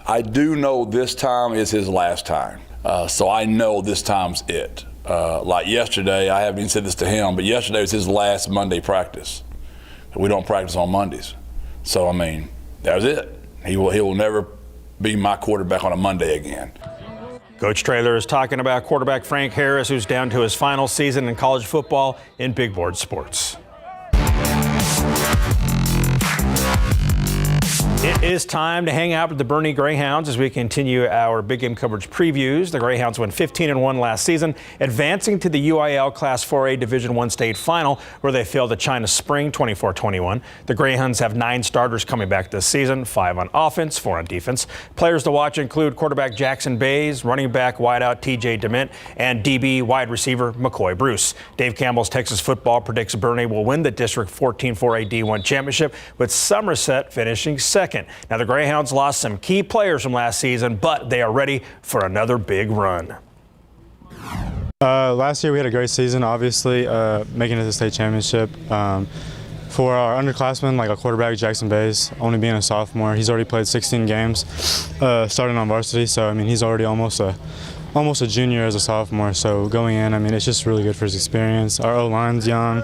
I do know this time is his last time. So I know this time's it. Like yesterday, I haven't even said this to him, but yesterday was his last Monday practice. We don't practice on Mondays. So, I mean, that was it. He will never be my quarterback on a Monday again. Coach Traylor is talking about quarterback Frank Harris, who's down to his final season in college football in big board sports. It is time to hang out with the Boerne Greyhounds as we continue our big game coverage previews. The Greyhounds won 15-1 last season, advancing to the UIL Class 4A Division I state final, where they failed to China Spring 24-21. The Greyhounds have 9 starters coming back this season, 5 on offense, 4 on defense. Players to watch include quarterback Jackson Bays, running back wideout TJ DeMint, and DB wide receiver McCoy Bruce. Dave Campbell's Texas Football predicts Boerne will win the District 14 4A D1 championship, with Somerset finishing second. Now, the Greyhounds lost some key players from last season, but they are ready for another big run. Last year we had a great season, obviously, making it to the state championship. For our underclassmen, like our quarterback Jackson Bays, only being a sophomore, he's already played 16 games, starting on varsity. So I mean, he's already almost a junior as a sophomore. So going in, I mean, it's just really good for his experience. Our O-line's young.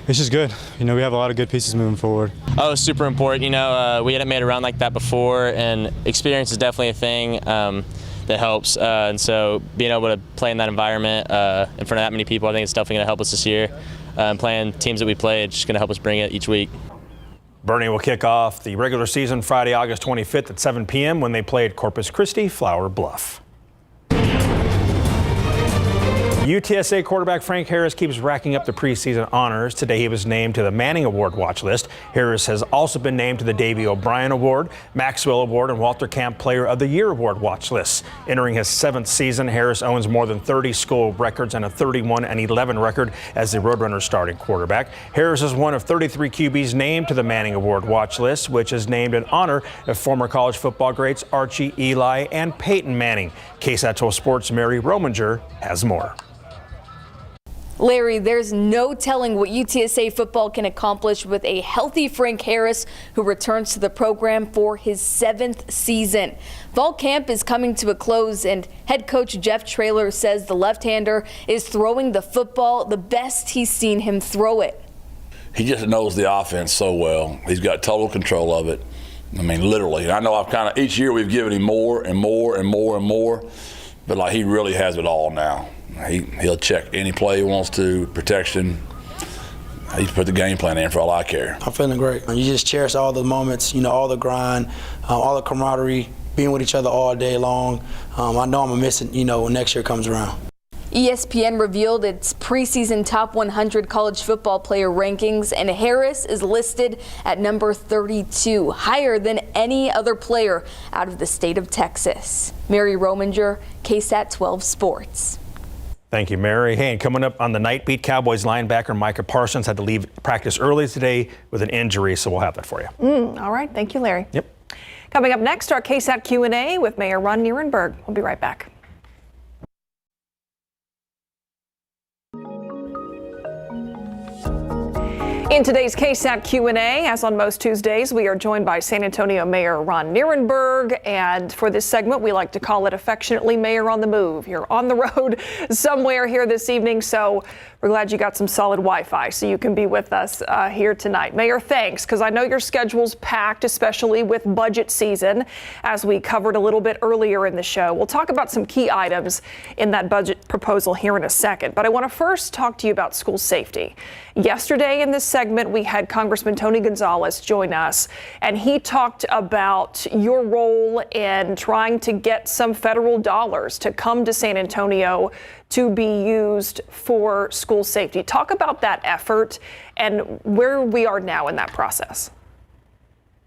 It's just good. You know, we have a lot of good pieces moving forward. Oh, it's super important. You know, we hadn't made a run like that before, and experience is definitely a thing that helps. And so being able to play in that environment in front of that many people, I think it's definitely going to help us this year. Playing teams that we play, it's just going to help us bring it each week. Boerne will kick off the regular season Friday, August 25th at 7 p.m. when they play at Corpus Christi Flower Bluff. UTSA quarterback Frank Harris keeps racking up the preseason honors. Today he was named to the Manning Award watch list. Harris has also been named to the Davey O'Brien Award, Maxwell Award, and Walter Camp Player of the Year Award watch lists. Entering his 7th season, Harris owns more than 30 school records and a 31-11 record as the Roadrunners starting quarterback. Harris is one of 33 QBs named to the Manning Award watch list, which is named in honor of former college football greats Archie, Eli, and Peyton Manning. KSAT12 Sports' Mary Rominger has more. Larry, there's no telling what UTSA football can accomplish with a healthy Frank Harris, who returns to the program for his 7th season. Fall camp is coming to a close, and head coach Jeff Traylor says the left-hander is throwing the football the best he's seen him throw it. He just knows the offense so well. He's got total control of it. I mean, literally. I know I've kind of, each year we've given him more and more and more and more, but like he really has it all now. He'll check any play he wants to, protection. He's put the game plan in for all I care. I'm feeling great. You just cherish all the moments, you know, all the grind, all the camaraderie, being with each other all day long. I know I'm going to miss it, you know, when next year comes around. ESPN revealed its preseason top 100 college football player rankings, and Harris is listed at number 32, higher than any other player out of the state of Texas. Mary Rominger, KSAT12 Sports. Thank you, Mary. Hey, and coming up on the Night Beat, Cowboys linebacker Micah Parsons had to leave practice early today with an injury, so we'll have that for you. All right. Thank you, Larry. Yep. Coming up next, our KSAT Q&A with Mayor Ron Nierenberg. We'll be right back. In today's KSAT Q&A, as on most Tuesdays, we are joined by San Antonio Mayor Ron Nierenberg, and for this segment, we like to call it affectionately Mayor on the Move. You're on the road somewhere here this evening, so we're glad you got some solid Wi-Fi so you can be with us here tonight. Mayor, thanks, because I know your schedule's packed, especially with budget season, as we covered a little bit earlier in the show. We'll talk about some key items in that budget proposal here in a second, but I want to first talk to you about school safety. Yesterday in this segment, we had Congressman Tony Gonzalez join us, and he talked about your role in trying to get some federal dollars to come to San Antonio to be used for school safety. Talk about that effort and where we are now in that process.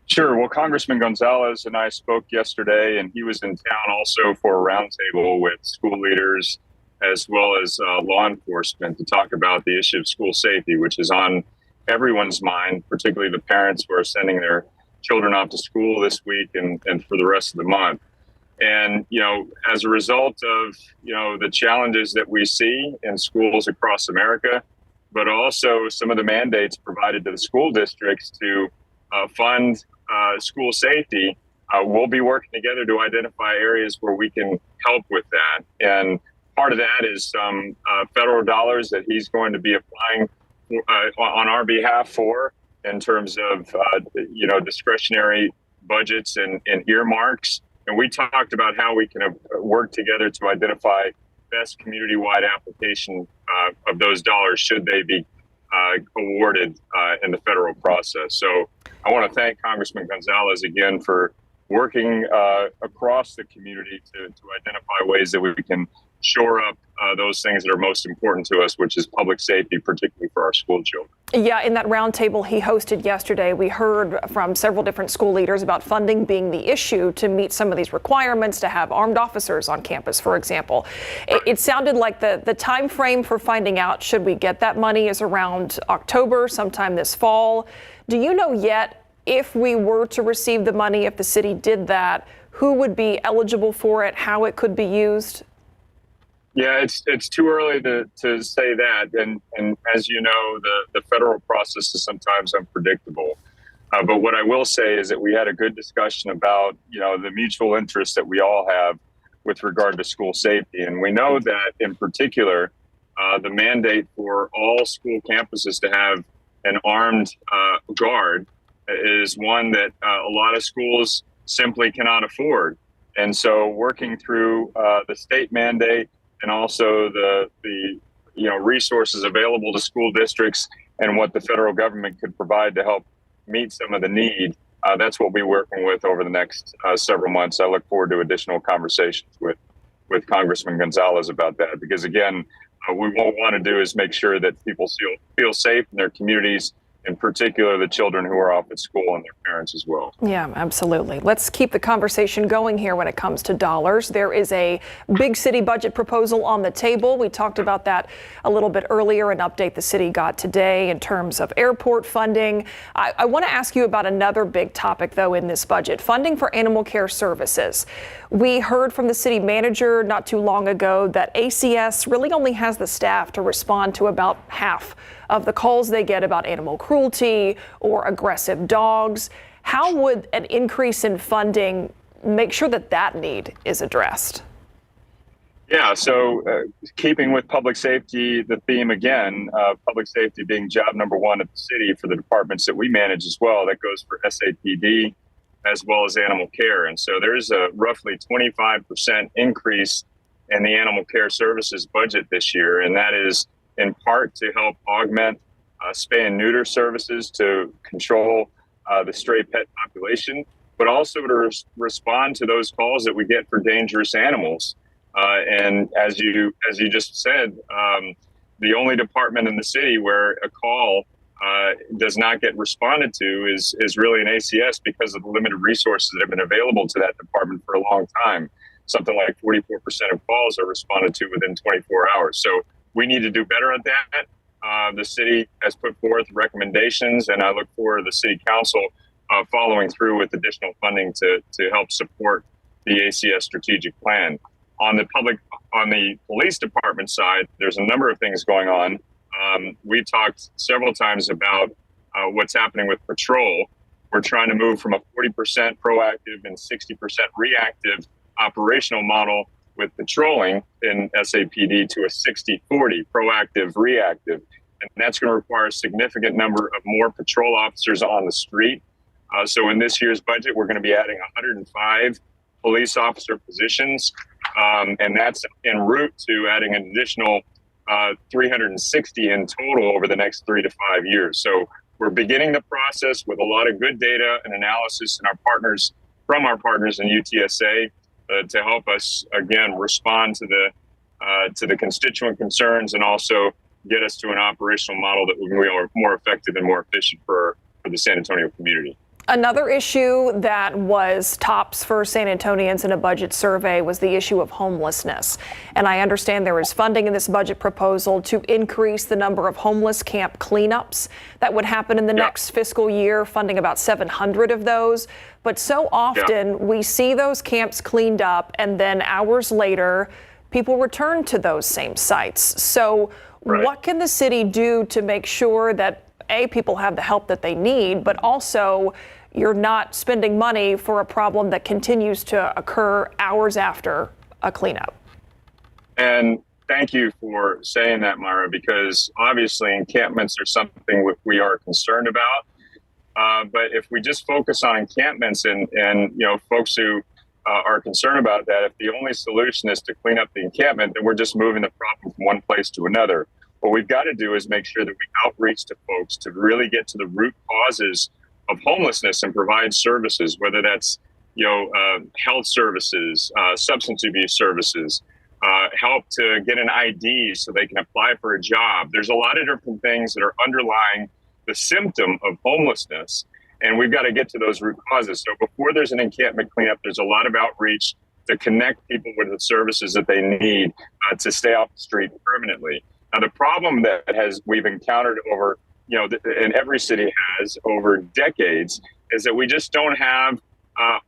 Sure. Well, Congressman Gonzalez and I spoke yesterday, and he was in town also for a roundtable with school leaders as well as law enforcement to talk about the issue of school safety, which is on everyone's mind, particularly the parents who are sending their children off to school this week and for the rest of the month. And, you know, as a result of, you know, the challenges that we see in schools across America, but also some of the mandates provided to the school districts to fund school safety, we'll be working together to identify areas where we can help with that. And part of that is some federal dollars that he's going to be applying on our behalf for, in terms of discretionary budgets and earmarks. And we talked about how we can work together to identify best community-wide application of those dollars should they be awarded in the federal process. So I want to thank Congressman Gonzalez again for working across the community to identify ways that we can shore up those things that are most important to us, which is public safety, particularly for our school children. Yeah, in that roundtable he hosted yesterday, we heard from several different school leaders about funding being the issue to meet some of these requirements, to have armed officers on campus, for example. It sounded like the time frame for finding out should we get that money is around October, sometime this fall. Do you know yet if we were to receive the money, if the city did that, who would be eligible for it, how it could be used? Yeah, it's too early to say that, and as you know, the federal process is sometimes unpredictable. But what I will say is that we had a good discussion about the mutual interest that we all have with regard to school safety, and we know that in particular, the mandate for all school campuses to have an armed guard is one that a lot of schools simply cannot afford, and so working through the state mandate and also the resources available to school districts and what the federal government could provide to help meet some of the need. That's what we're working with over the next several months. I look forward to additional conversations with Congressman Gonzalez about that, because again, what we want to do is make sure that people feel safe in their communities, in particular the children who are off at school and their parents as well. Yeah, absolutely. Let's keep the conversation going here when it comes to dollars. There is a big city budget proposal on the table. We talked about that a little bit earlier, an update the city got today in terms of airport funding. I want to ask you about another big topic, though, in this budget, funding for animal care services. We heard from the city manager not too long ago that ACS really only has the staff to respond to about half of the calls they get about animal cruelty or aggressive dogs. How would an increase in funding make sure that need is addressed? Yeah, so keeping with public safety, the theme again, public safety being job number one at the city for the departments that we manage as well. That goes for SAPD as well as animal care. And so there's a roughly 25% increase in the animal care services budget this year. And that is in part to help augment spay and neuter services to control the stray pet population, but also to respond to those calls that we get for dangerous animals. And as you just said, the only department in the city where a call does not get responded to is really an ACS, because of the limited resources that have been available to that department for a long time. Something like 44% of calls are responded to within 24 hours. So we need to do better at that. The city has put forth recommendations, and I look forward to the city council following through with additional funding to help support the ACS strategic plan. On the police department side, there's a number of things going on. We talked several times about what's happening with patrol. We're trying to move from a 40% proactive and 60% reactive operational model with patrolling in SAPD to a 60-40 proactive reactive. And that's going to require a significant number of more patrol officers on the street. So in this year's budget, we're going to be adding 105 police officer positions. And that's en route to adding an additional 360 in total over the next 3 to 5 years. So we're beginning the process with a lot of good data and analysis and from our partners in UTSA to help us again respond to the constituent concerns and also get us to an operational model that will be more effective and more efficient for the San Antonio community. Another issue that was tops for San Antonians in a budget survey was the issue of homelessness. And I understand there is funding in this budget proposal to increase the number of homeless camp cleanups that would happen in the next fiscal year, funding about 700 of those. But so often we see those camps cleaned up and then hours later, people return to those same sites. So what can the city do to make sure that people have the help that they need, but also you're not spending money for a problem that continues to occur hours after a cleanup. And thank you for saying that, Myra, because obviously encampments are something we are concerned about. But if we just focus on encampments and folks who are concerned about that, if the only solution is to clean up the encampment, then we're just moving the problem from one place to another. What we've got to do is make sure that we outreach to folks to really get to the root causes of homelessness and provide services, whether that's health services, substance abuse services, help to get an ID so they can apply for a job. There's a lot of different things that are underlying the symptom of homelessness, and we've got to get to those root causes. So before there's an encampment cleanup, there's a lot of outreach to connect people with the services that they need to stay off the street permanently. Now, the problem that we've encountered over, and every city has over decades, is that we just don't have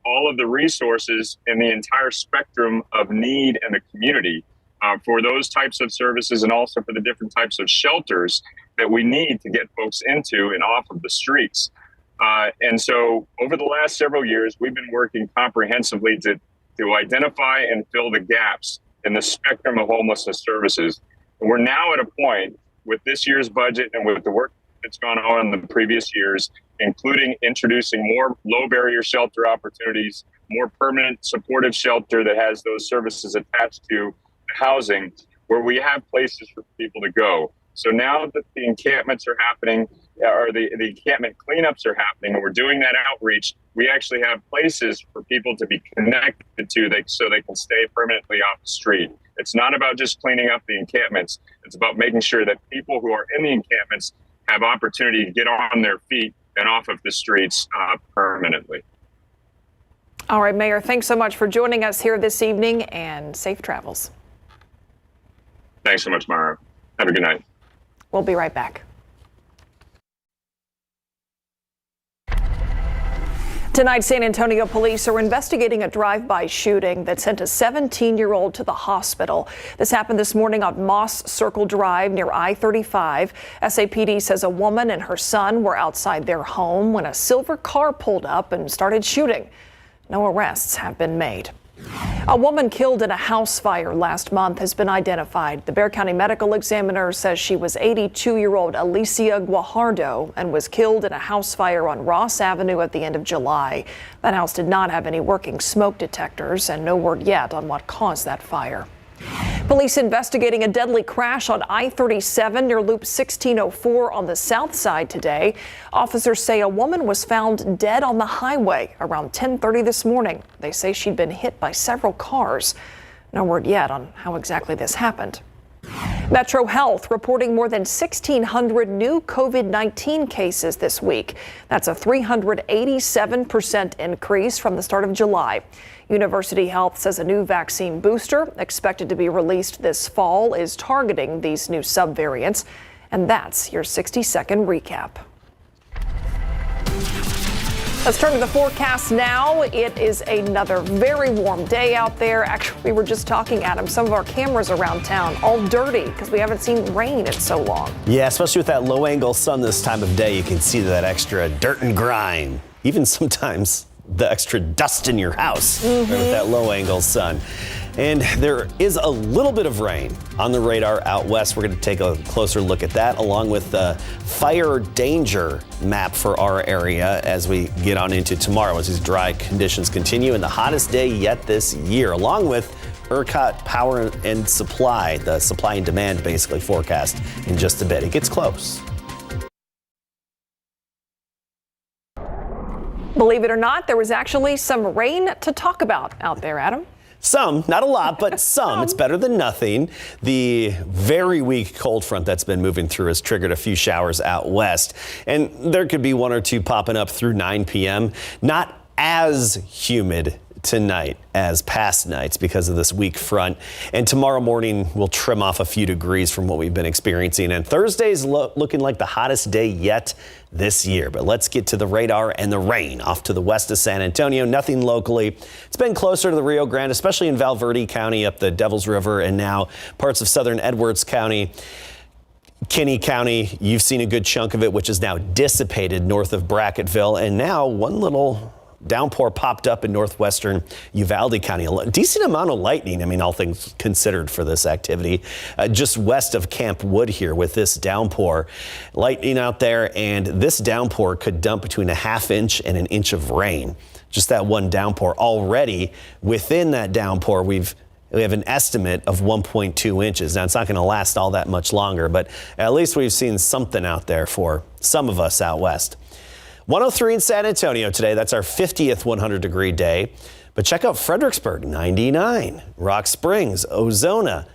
all of the resources in the entire spectrum of need in the community for those types of services, and also for the different types of shelters that we need to get folks into and off of the streets. And so over the last several years, we've been working comprehensively to identify and fill the gaps in the spectrum of homelessness services. And we're now at a point with this year's budget and with the work that's gone on in the previous years, including introducing more low barrier shelter opportunities, more permanent supportive shelter that has those services attached to housing, where we have places for people to go. So now that the encampments are happening, or the encampment cleanups are happening, and we're doing that outreach, we actually have places for people to be connected to so they can stay permanently off the street. It's not about just cleaning up the encampments. It's about making sure that people who are in the encampments have opportunity to get on their feet and off of the streets permanently. All right, Mayor, thanks so much for joining us here this evening, and safe travels. Thanks so much, Mara. Have a good night. We'll be right back. Tonight, San Antonio police are investigating a drive-by shooting that sent a 17-year-old to the hospital. This happened this morning on Moss Circle Drive near I-35. SAPD says a woman and her son were outside their home when a silver car pulled up and started shooting. No arrests have been made. A woman killed in a house fire last month has been identified. The Bexar County Medical Examiner says she was 82-year-old Alicia Guajardo and was killed in a house fire on Ross Avenue at the end of July. That house did not have any working smoke detectors, and no word yet on what caused that fire. Police investigating a deadly crash on I-37 near Loop 1604 on the south side today. Officers say a woman was found dead on the highway around 10:30 this morning. They say she'd been hit by several cars. No word yet on how exactly this happened. Metro Health reporting more than 1,600 new COVID-19 cases this week. That's a 387% increase from the start of July. University Health says a new vaccine booster expected to be released this fall is targeting these new subvariants. And that's your 60-second recap. Let's turn to the forecast now. It is another very warm day out there. Actually, we were just talking, Adam, some of our cameras around town all dirty because we haven't seen rain in so long. Yeah, especially with that low angle sun this time of day, you can see that extra dirt and grime, even sometimes the extra dust in your house with that low angle sun. And there is a little bit of rain on the radar out west. We're going to take a closer look at that, along with the fire danger map for our area as we get on into tomorrow, as these dry conditions continue, and the hottest day yet this year, along with ERCOT power and supply, the supply and demand basically forecast in just a bit. It gets close. Believe it or not, there was actually some rain to talk about out there, Adam. Some, not a lot, but some. It's better than nothing. The very weak cold front that's been moving through has triggered a few showers out west. And there could be one or two popping up through 9 p.m. Not as humid tonight as past nights because of this weak front. And tomorrow morning we'll trim off a few degrees from what we've been experiencing. And Thursday's looking like the hottest day yet this year. But let's get to the radar and the rain off to the west of San Antonio. Nothing locally. It's been closer to the Rio Grande, especially in Val Verde County up the Devils River and now parts of southern Edwards County. Kinney County, you've seen a good chunk of it, which is now dissipated north of Brackettville. And now one little downpour popped up in northwestern Uvalde County. A decent amount of lightning, I mean, all things considered for this activity. Just west of Camp Wood here with this downpour. Lightning out there, and this downpour could dump between a ½ inch and an inch of rain. Just that one downpour. Already within that downpour, we have an estimate of 1.2 inches. Now, it's not going to last all that much longer, but at least we've seen something out there for some of us out west. 103 in San Antonio today. That's our 50th 100-degree day. But check out Fredericksburg, 99. Rock Springs, Ozona,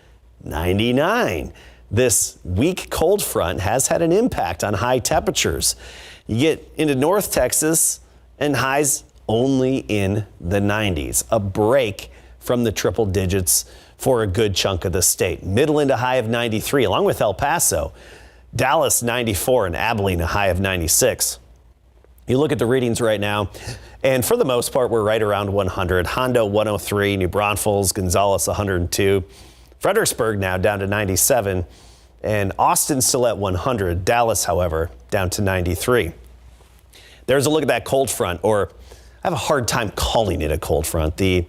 99. This weak cold front has had an impact on high temperatures. You get into North Texas and highs only in the 90s. A break from the triple digits for a good chunk of the state. Midland, a high of 93, along with El Paso. Dallas, 94, and Abilene, a high of 96. You look at the readings right now, and for the most part, we're right around 100. Hondo, 103, New Braunfels, Gonzales, 102. Fredericksburg now down to 97, and Austin still at 100. Dallas, however, down to 93. There's a look at that cold front, or I have a hard time calling it a cold front. The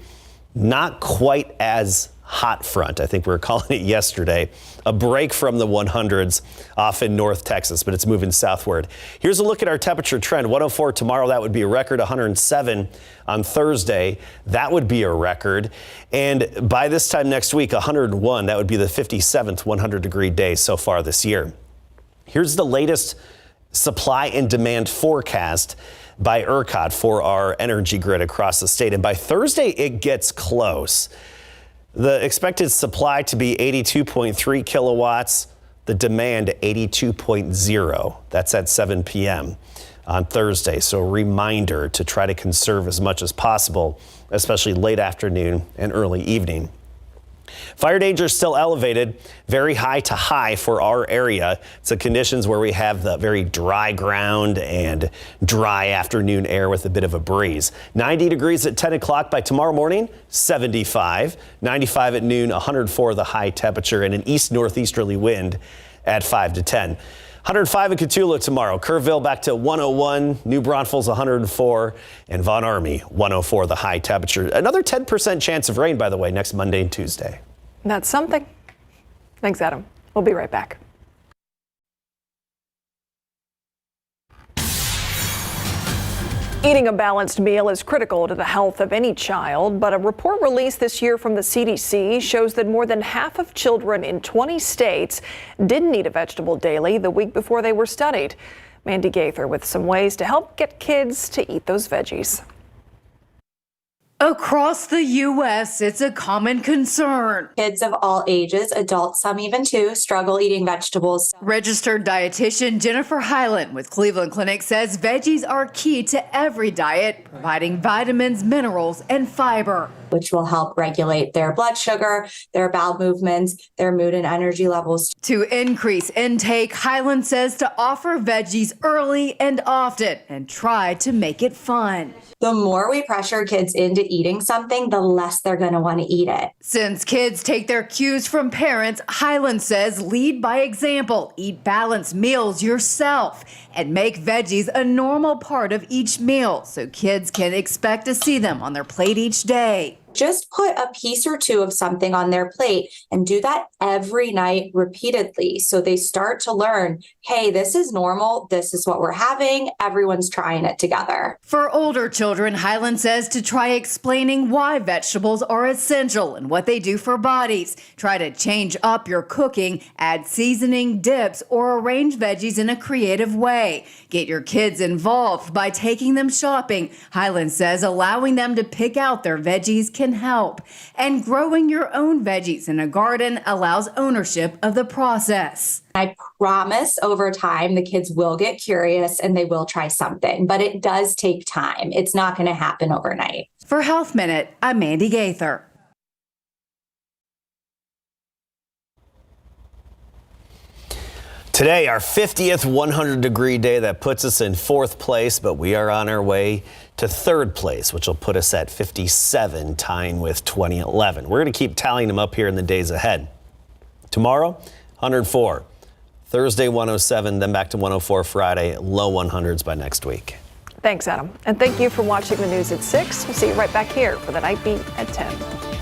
not quite as hot front, I think we were calling it yesterday. A break from the 100s off in North Texas, but it's moving southward. Here's a look at our temperature trend. 104 tomorrow, that would be a record. 107 on Thursday, that would be a record. And by this time next week, 101, that would be the 57th 100-degree day so far this year. Here's the latest supply and demand forecast by ERCOT for our energy grid across the state. And by Thursday, it gets close. The expected supply to be 82.3 kilowatts, the demand 82.0. That's at 7 p.m. on Thursday. So a reminder to try to conserve as much as possible, especially late afternoon and early evening. Fire danger is still elevated, very high to high for our area. It's the conditions where we have the very dry ground and dry afternoon air with a bit of a breeze. 90 degrees at 10 o'clock by tomorrow morning, 75. 95 at noon, 104 the high temperature, and an east-northeasterly wind at 5 to 10. 105 in Cotulla tomorrow. Kerrville back to 101. New Braunfels 104. And Von Army 104 the high temperature. Another 10% chance of rain, by the way, next Monday and Tuesday. That's something. Thanks, Adam. We'll be right back. Eating a balanced meal is critical to the health of any child, but a report released this year from the CDC shows that more than half of children in 20 states didn't eat a vegetable daily the week before they were studied. Mandy Gaither with some ways to help get kids to eat those veggies. Across the U.S., it's a common concern. Kids of all ages, adults, some even too, struggle eating vegetables. Registered dietitian Jennifer Hyland with Cleveland Clinic says veggies are key to every diet, providing vitamins, minerals, and fiber, which will help regulate their blood sugar, their bowel movements, their mood and energy levels. To increase intake, Hyland says to offer veggies early and often and try to make it fun. The more we pressure kids into eating something, the less they're going to want to eat it. Since kids take their cues from parents, Hyland says lead by example, eat balanced meals yourself, and make veggies a normal part of each meal so kids can expect to see them on their plate each day. Just put a piece or two of something on their plate and do that every night repeatedly. So they start to learn, hey, this is normal. This is what we're having. Everyone's trying it together. For older children, Hyland says to try explaining why vegetables are essential and what they do for bodies. Try to change up your cooking, add seasoning, dips, or arrange veggies in a creative way. Get your kids involved by taking them shopping. Hyland says allowing them to pick out their veggies can help. And growing your own veggies in a garden allows ownership of the process. I promise over time the kids will get curious and they will try something, but it does take time. It's not going to happen overnight. For Health Minute, I'm Mandy Gaither. Today, our 50th 100-degree day. That puts us in 4th place, but we are on our way to 3rd place, which will put us at 57, tying with 2011. We're going to keep tallying them up here in the days ahead. Tomorrow, 104. Thursday 107, then back to 104 Friday, low 100s by next week. Thanks, Adam. And thank you for watching the news at 6. We'll see you right back here for the Night Beat at 10.